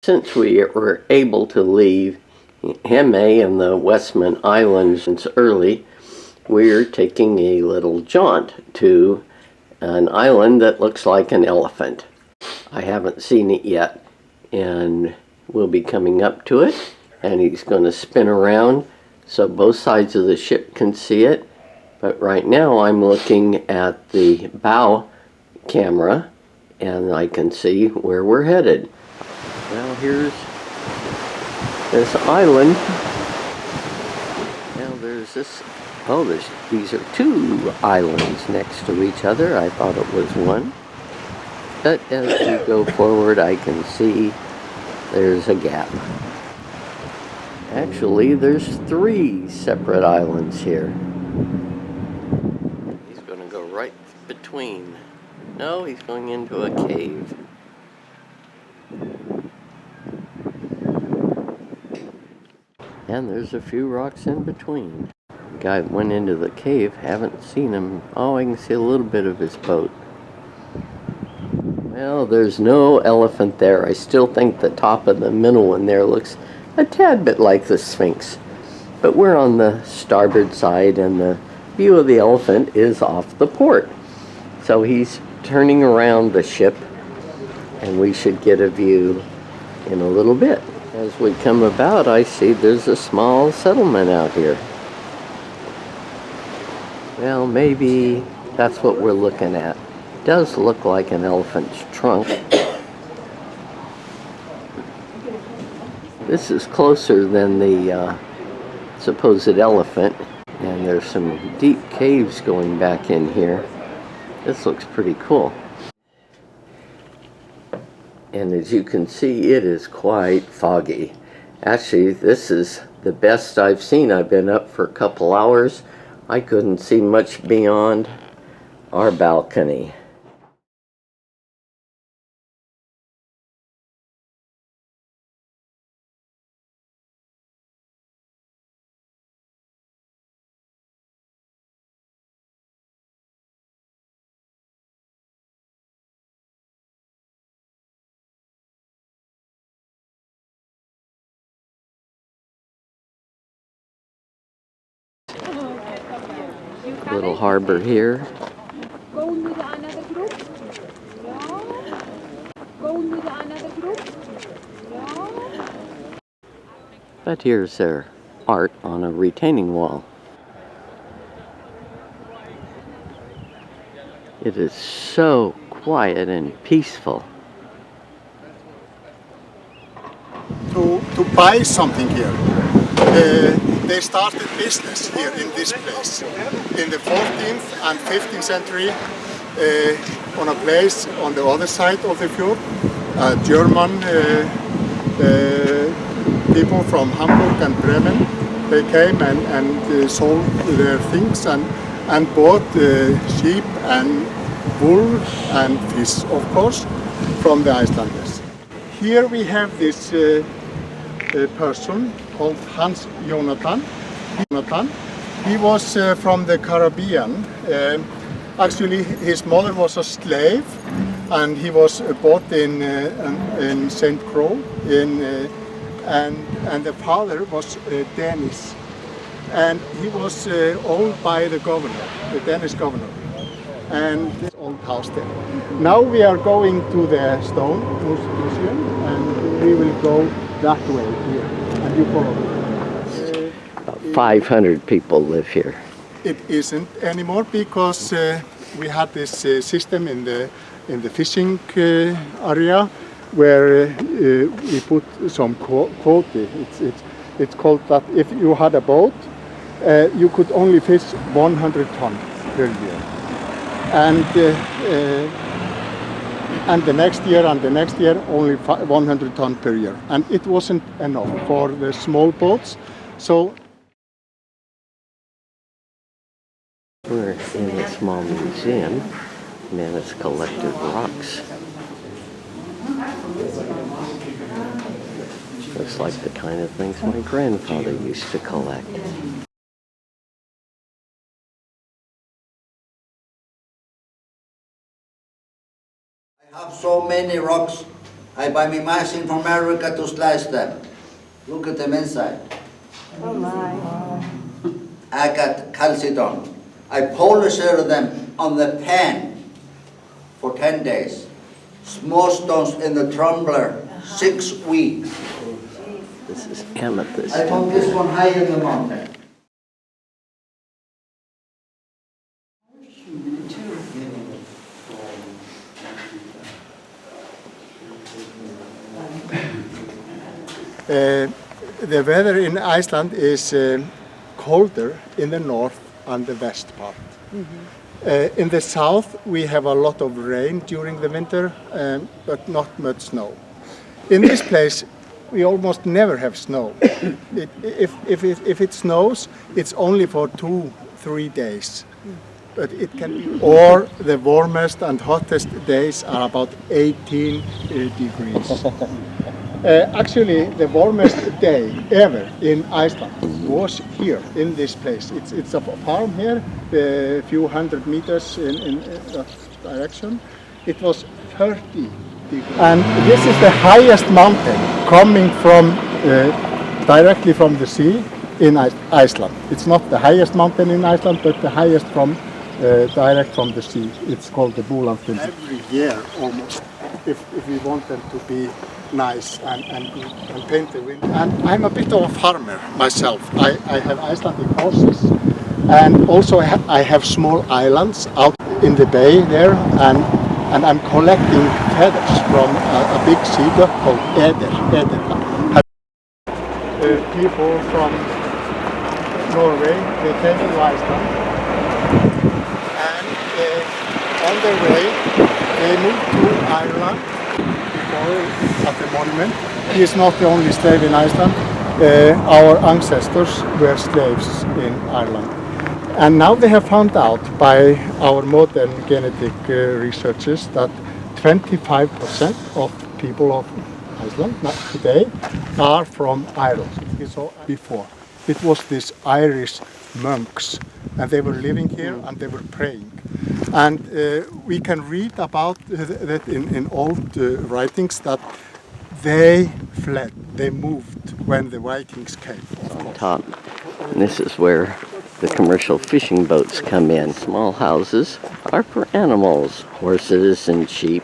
Since we were able to leave Heme and the Westman Islands early, we're taking a little jaunt to an island that looks like an elephant. I haven't seen it yet, and we'll be coming up to it, and he's going to spin around so both sides of the ship can see it. But right now I'm looking at the bow camera, and I can see where we're headed. Well, here's this island. Now there's this, these are two islands next to each other. I thought it was one. But as we go forward, I can see there's a gap. Actually, there's 3 separate islands here. He's going to go right between. No, he's going into a cave. And there's a few rocks in between. The guy went into the cave, haven't seen him. Oh, I can see a little bit of his boat. Well, there's no elephant there. I still think the top of the middle one there looks a tad bit like the Sphinx. But we're on the starboard side, and the view of the elephant is off the port. So he's turning around the ship, and we should get a view in a little bit. As we come about, I see there's a small settlement out here. Well, maybe that's what we're looking at. It does look like an elephant's trunk. This is closer than the supposed elephant, and there's some deep caves going back in here. This looks pretty cool. And as you can see, it is quite foggy. Actually, this is the best I've seen. I've been up for a couple hours. I couldn't see much beyond our balcony. Little harbor here. Going with another group? Yeah. Going with another group? Yeah. But here's their art on a retaining wall. It is so quiet and peaceful. To buy something here. They started business here in this place in the 14th and 15th century on a place on the other side of the fjord. German people from Hamburg and Bremen, they came and sold their things and bought sheep and wool and fish, of course, from the Icelanders. Here we have this person called Hans Jonathan. He was from the Caribbean. Actually, his mother was a slave, and he was bought in St. Croix, and the father was Danish, and he was owned by the governor, the Danish governor, and this old house there. Now we are going to the Stone Museum, and we will go that way here, and you follow me. About 500 people live here. It isn't anymore because we had this system in the fishing area where we put some quota. It's called that if you had a boat, you could only fish 100 tons per year, and the next year and the next year only 100 tons per year, and it wasn't enough for the small boats. So we're in a small museum, and it's collected rocks. Looks like the kind of things my grandfather used to collect. I have so many rocks I buy me machine from America to slice them. Look at them inside. Oh my. I got calcedon. I polish them on the pan for 10 days. Small stones in the tumbler, 6 weeks. This is amethyst. I found this one high in the mountain. The weather in Iceland is colder in the north and the west part. In the south we have a lot of rain during the winter, but not much snow. In this place we almost never have snow. If it snows, it's only for 2-3 days. But it can be, or the warmest and hottest days are about 18 degrees. Actually, the warmest day ever in Iceland was here in this place. It's a farm here, a few hundred meters in that direction. It was 30 degrees. And this is the highest mountain coming from directly from the sea in Iceland. It's not the highest mountain in Iceland, but the highest from direct from the sea. It's called the Búlandstindur. Every year almost, if we want them to be nice and good and paint the window. And I'm a bit of a farmer myself. I have Icelandic horses, and also I have small islands out in the bay there, and I'm collecting feathers from a big sea duck called Eder. People from Norway, they came to Iceland, and on their way they moved to Ireland. At the monument. He is not the only slave in Iceland. Our ancestors were slaves in Ireland. And now they have found out by our modern genetic researchers that 25% of people of Iceland today are from Ireland. So before, it was these Irish monks, and they were living here and they were praying. And we can read about that in old writings that they fled, they moved when the Vikings came. On top. And this is where the commercial fishing boats come in. Small houses are for animals, horses and sheep.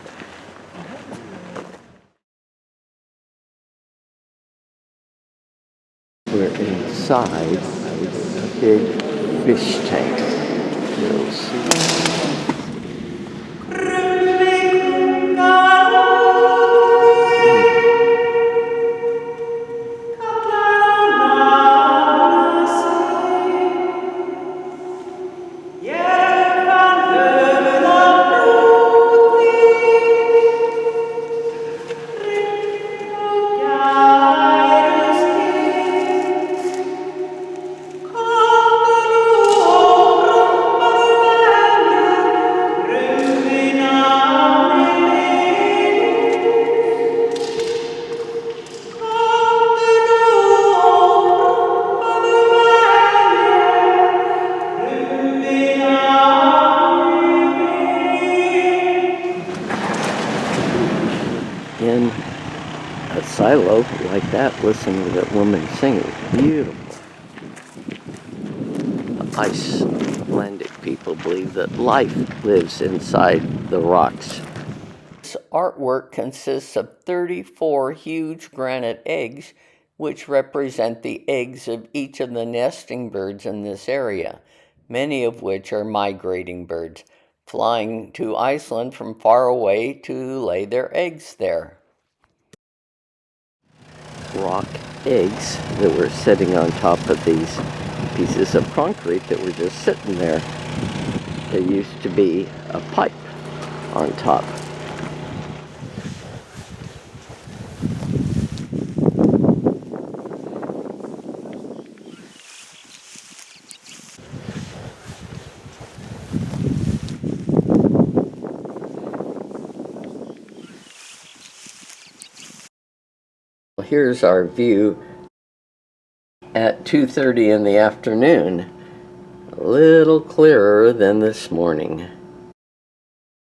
We're inside a big fish tank. You'll see. In a silo like that, listen to that woman singing. Beautiful. The Icelandic people believe that life lives inside the rocks. This artwork consists of 34 huge granite eggs, which represent the eggs of each of the nesting birds in this area, many of which are migrating birds, flying to Iceland from far away to lay their eggs there. Rock eggs that were sitting on top of these pieces of concrete that were just sitting there. There used to be a pipe on top. Here's our view at 2:30 in the afternoon. A little clearer than this morning.